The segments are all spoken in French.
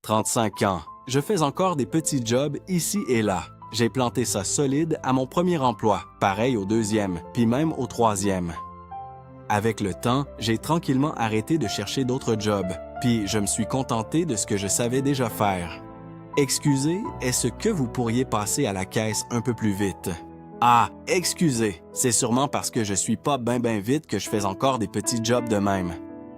35 ans. Je fais encore des petits jobs ici et là. J'ai planté ça solide à mon premier emploi, pareil au deuxième, puis même au troisième. Avec le temps, j'ai tranquillement arrêté de chercher d'autres jobs, puis je me suis contenté de ce que je savais déjà faire. Excusez, est-ce que vous pourriez passer à la caisse un peu plus vite? Ah, excusez, c'est sûrement parce que je suis pas ben vite que je fais encore des petits jobs de même.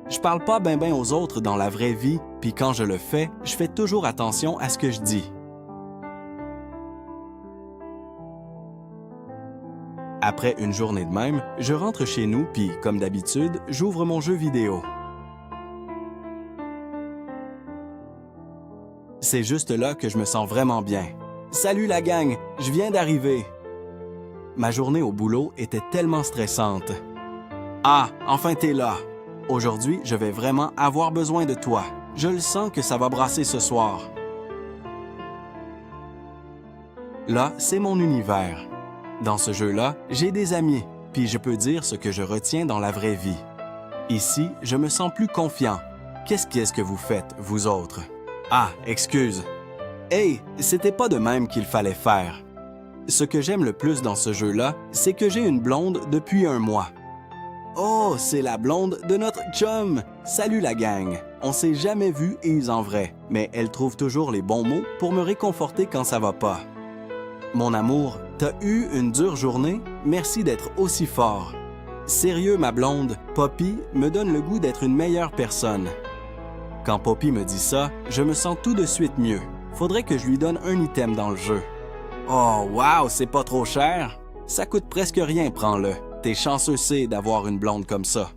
Je parle pas ben aux autres dans la vraie vie, puis quand je le fais, je fais toujours attention à ce que je dis. Après une journée de même, je rentre chez nous, puis comme d'habitude, j'ouvre mon jeu vidéo. C'est juste là que je me sens vraiment bien. Salut la gang, je viens d'arriver. Ma journée au boulot était tellement stressante. Ah, enfin t'es là. Aujourd'hui, je vais vraiment avoir besoin de toi. Je le sens que ça va brasser ce soir. Là, c'est mon univers. Dans ce jeu-là, j'ai des amis, puis je peux dire ce que je retiens dans la vraie vie. Ici, je me sens plus confiant. Qu'est-ce que vous faites, vous autres? Ah, excuse. Hey, c'était pas de même qu'il fallait faire. Ce que j'aime le plus dans ce jeu-là, c'est que j'ai une blonde depuis 1 mois. Oh, c'est la blonde de notre chum! Salut la gang! On s'est jamais vus et en vrai, mais elle trouve toujours les bons mots pour me réconforter quand ça va pas. Mon amour, t'as eu une dure journée? Merci d'être aussi fort. Sérieux, ma blonde, Poppy me donne le goût d'être une meilleure personne. Quand Poppy me dit ça, je me sens tout de suite mieux. Faudrait que je lui donne un item dans le jeu. Oh, wow, c'est pas trop cher? Ça coûte presque rien, prends-le. T'es chanceux, c'est d'avoir une blonde comme ça.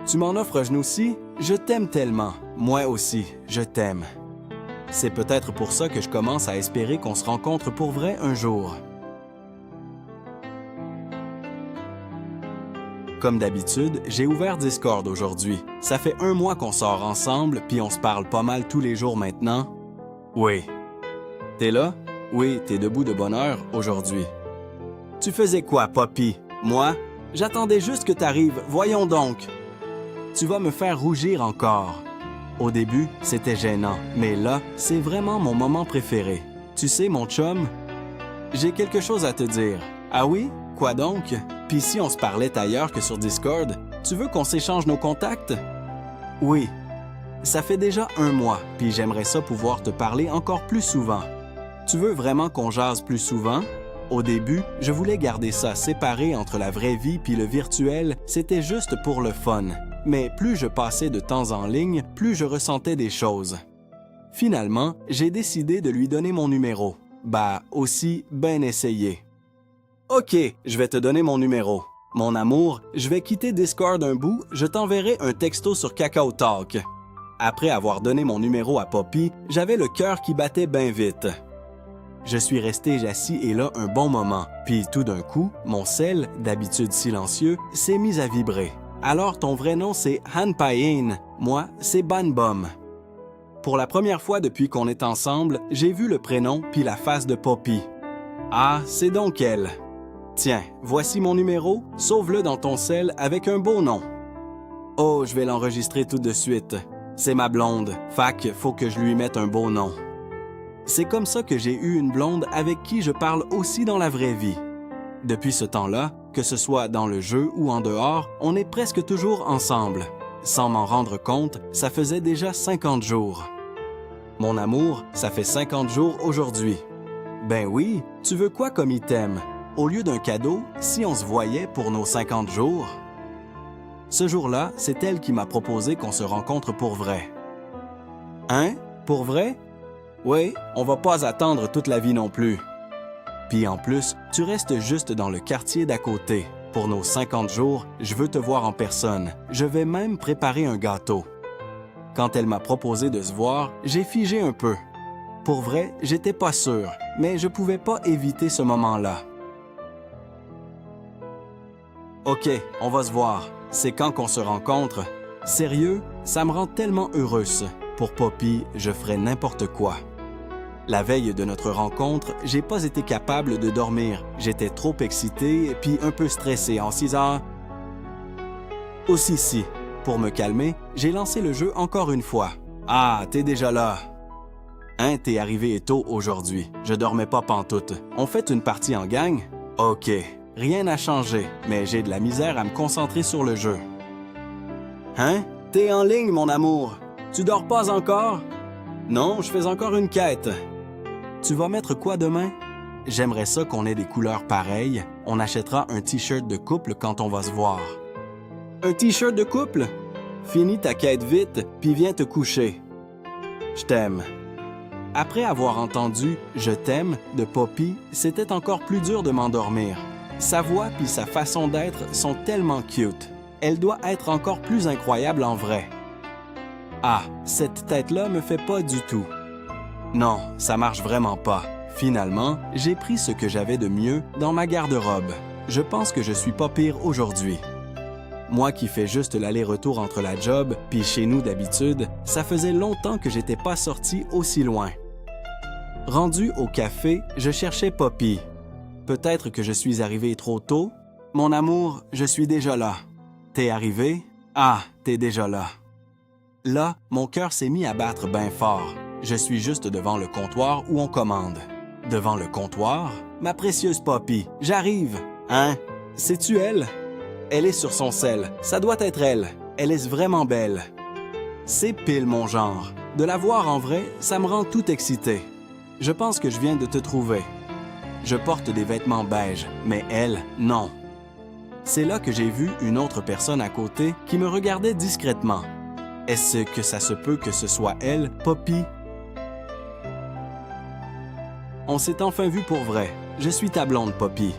Tu m'en offres à genoux aussi? Je t'aime tellement. Moi aussi, je t'aime. C'est peut-être pour ça que je commence à espérer qu'on se rencontre pour vrai un jour. Comme d'habitude, j'ai ouvert Discord aujourd'hui. Ça fait 1 mois qu'on sort ensemble, puis on se parle pas mal tous les jours maintenant. Oui. T'es là? Oui, t'es debout de bonne heure aujourd'hui. Tu faisais quoi, Poppy? Moi? J'attendais juste que t'arrives, voyons donc. Tu vas me faire rougir encore. Au début, c'était gênant, mais là, c'est vraiment mon moment préféré. Tu sais, mon chum, j'ai quelque chose à te dire. Ah oui? Quoi donc? Puis si on se parlait ailleurs que sur Discord, tu veux qu'on s'échange nos contacts? Oui. Ça fait déjà 1 mois, puis j'aimerais ça pouvoir te parler encore plus souvent. Tu veux vraiment qu'on jase plus souvent? Au début, je voulais garder ça séparé entre la vraie vie puis le virtuel, c'était juste pour le fun. Mais plus je passais de temps en ligne, plus je ressentais des choses. Finalement, j'ai décidé de lui donner mon numéro. Bah, aussi, ben essayé. OK, je vais te donner mon numéro. Mon amour, je vais quitter Discord un bout, je t'enverrai un texto sur Kakao Talk. Après avoir donné mon numéro à Poppy, j'avais le cœur qui battait bien vite. Je suis resté assis et là un bon moment, puis tout d'un coup, mon cell, d'habitude silencieux, s'est mis à vibrer. Alors ton vrai nom c'est Han Payen, moi c'est Ban Bom. Pour la première fois depuis qu'on est ensemble, j'ai vu le prénom puis la face de Poppy. Ah, c'est donc elle. Tiens, voici mon numéro, sauve-le dans ton cell avec un beau nom. Oh, je vais l'enregistrer tout de suite. C'est ma blonde, fac, faut que je lui mette un beau nom. C'est comme ça que j'ai eu une blonde avec qui je parle aussi dans la vraie vie. Depuis ce temps-là, que ce soit dans le jeu ou en dehors, on est presque toujours ensemble. Sans m'en rendre compte, ça faisait déjà 50 jours. Mon amour, ça fait 50 jours aujourd'hui. Ben oui, tu veux quoi comme item? Au lieu d'un cadeau, si on se voyait pour nos 50 jours? Ce jour-là, c'est elle qui m'a proposé qu'on se rencontre pour vrai. Hein? Pour vrai? Oui, on va pas attendre toute la vie non plus. Puis en plus, tu restes juste dans le quartier d'à côté. Pour nos 50 jours, je veux te voir en personne. Je vais même préparer un gâteau. Quand elle m'a proposé de se voir, j'ai figé un peu. Pour vrai, j'étais pas sûr, mais je pouvais pas éviter ce moment-là. OK, on va se voir. C'est quand qu'on se rencontre? Sérieux, ça me rend tellement heureuse. Pour Poppy, je ferais n'importe quoi. La veille de notre rencontre, j'ai pas été capable de dormir. J'étais trop excité puis un peu stressé en 6 heures. Aussi, pour me calmer, j'ai lancé le jeu encore une fois. Ah, t'es déjà là. Hein, t'es arrivé tôt aujourd'hui. Je dormais pas pantoute. On fait une partie en gang? OK. Rien n'a changé, mais j'ai de la misère à me concentrer sur le jeu. Hein? T'es en ligne, mon amour. Tu dors pas encore? Non, je fais encore une quête. Tu vas mettre quoi demain? J'aimerais ça qu'on ait des couleurs pareilles. On achètera un t-shirt de couple quand on va se voir. Un t-shirt de couple? Finis ta quête vite, puis viens te coucher. Je t'aime. Après avoir entendu « Je t'aime » de Poppy, c'était encore plus dur de m'endormir. Sa voix puis sa façon d'être sont tellement cute. Elle doit être encore plus incroyable en vrai. Ah, cette tête-là me fait pas du tout. Non, ça marche vraiment pas. Finalement, j'ai pris ce que j'avais de mieux dans ma garde-robe. Je pense que je suis pas pire aujourd'hui. Moi qui fais juste l'aller-retour entre la job puis chez nous d'habitude, ça faisait longtemps que j'étais pas sorti aussi loin. Rendu au café, je cherchais Poppy. Peut-être que je suis arrivé trop tôt? Mon amour, je suis déjà là. T'es arrivé? Ah, t'es déjà là. Là, mon cœur s'est mis à battre bien fort. Je suis juste devant le comptoir où on commande. Devant le comptoir? Ma précieuse Poppy, j'arrive. Hein? C'est-tu elle? Elle est sur son sel. Ça doit être elle. Elle est vraiment belle. C'est pile mon genre. De la voir en vrai, ça me rend tout excité. Je pense que je viens de te trouver. Je porte des vêtements beige, mais elle, non. C'est là que j'ai vu une autre personne à côté qui me regardait discrètement. Est-ce que ça se peut que ce soit elle, Poppy? On s'est enfin vu pour vrai. Je suis ta blonde, Poppy.